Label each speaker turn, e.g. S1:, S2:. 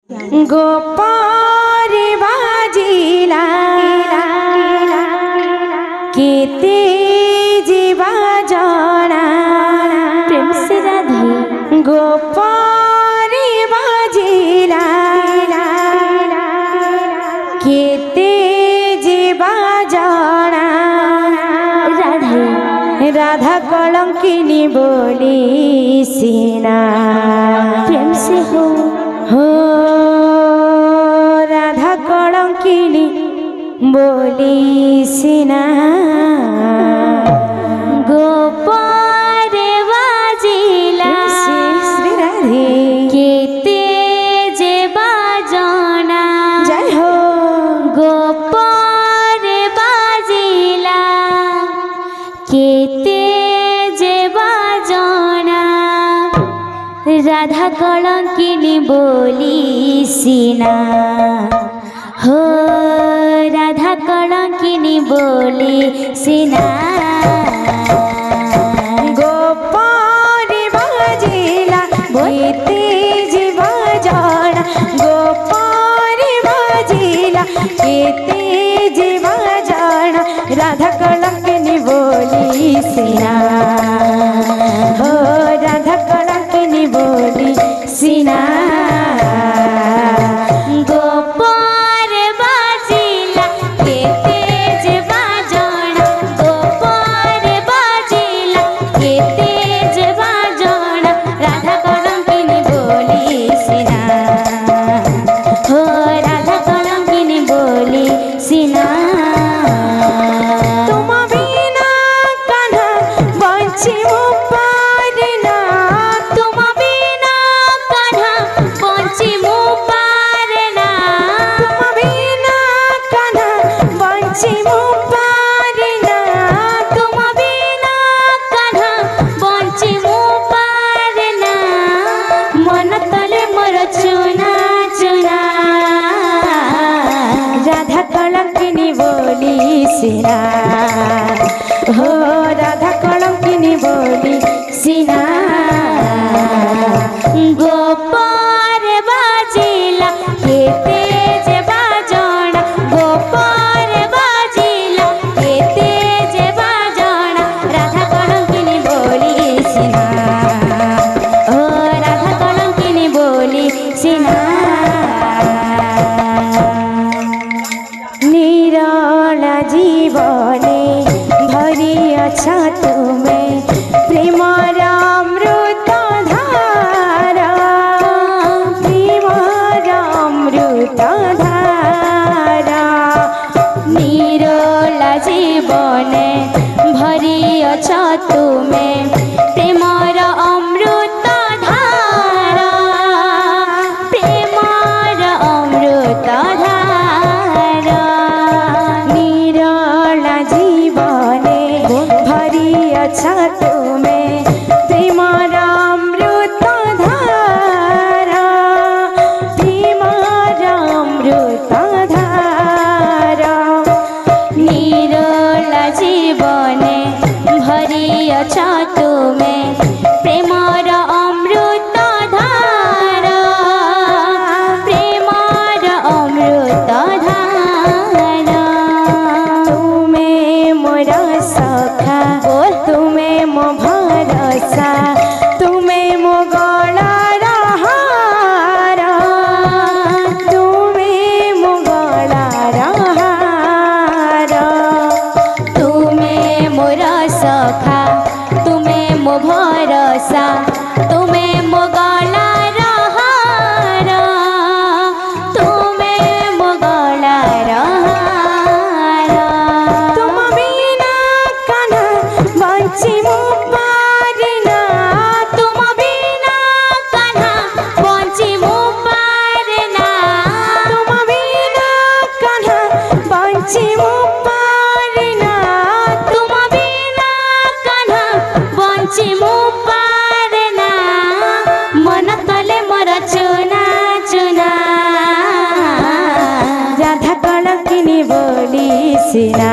S1: गोपारे बाजिला केते जीवा जना
S2: प्रेम से राधे
S1: गोपारे बाजिला केते जीवा जना
S2: राधे
S1: राधा कलंकिनी बोली सीना
S2: प्रेम से हो
S1: राधा कलंकिनी बोली सीना
S2: गोपारे बाजिला
S1: श्री राधे
S2: केते जे बाजना
S1: जय हो
S2: गोपारे बाजिला केते जे बाजना राधा कलंकिनी बोली सीना हो राधा कलंकिनी बोली सीना
S1: गोपारे बाजिला केते जीवा जना गोपारे बाजिला केते जीवा जना राधा कलंकिनी बोली सीना हो राधा कलंकिनी बोली सीना
S2: गोपारे बाजिला केते जे बाजना गोपारे बाजिला केते जे बाजना राधा कलंकिनी बोली सीना हो राधा कलंकिनी बोली सीना
S1: तुम बिना कान्हा बंची पारना
S2: तुम बिना कान्हा बंची मु पारना
S1: तुम बिना कान्हा बंची पारना
S2: तुम बिना कान्हा बंची मु पारना मन तले मोर चुना चुना
S1: राधा कलंकिनी बोली सीना हो राधा कलंकिनी बोली सीना
S2: गोपारे बाजिला केते जे बाजना गोपारे बाजिला केते जे बाजना राधा कलंकिनी बोली सीना ओ राधा कलंकिनी बोली सीना
S1: निराला जीवने भरी अच्छा तुम्हें प्रेम अमृत धारा प्रेम अमृत धारा
S2: निरोला जीवने भरी अछ तुमे प्रेमर अमृत धारा प्रेमर अमृत धारा
S1: निराला जीवने भरी अच्छा तुम्हें प्रेम अमृत धारा प्रेम अमृत धारा
S2: निरोला जीवने भरी अछ तुमे प्रेमर अमृत धारा प्रेमर अमृत धारा
S1: तुम्हें मोरा सखा तुम्हें मो भरोसा तुम्हें मो गलार हार तुम्हें मो गलार हार
S2: तुम्हें मोर सखा तुम्हें मो भरोसा तुम्हें मो गलार हार तुम्हें मो गलार हार
S1: तुम बिना कान्हा बंची पारना
S2: तुम बिना कान्हा बंची मु पारना
S1: तुम बिना कान्हा बंची पारना
S2: तुम बिना कान्हा बंची मु पारना मन तले मोर चुना चुना
S1: राधा कलंकिनी बोली सीना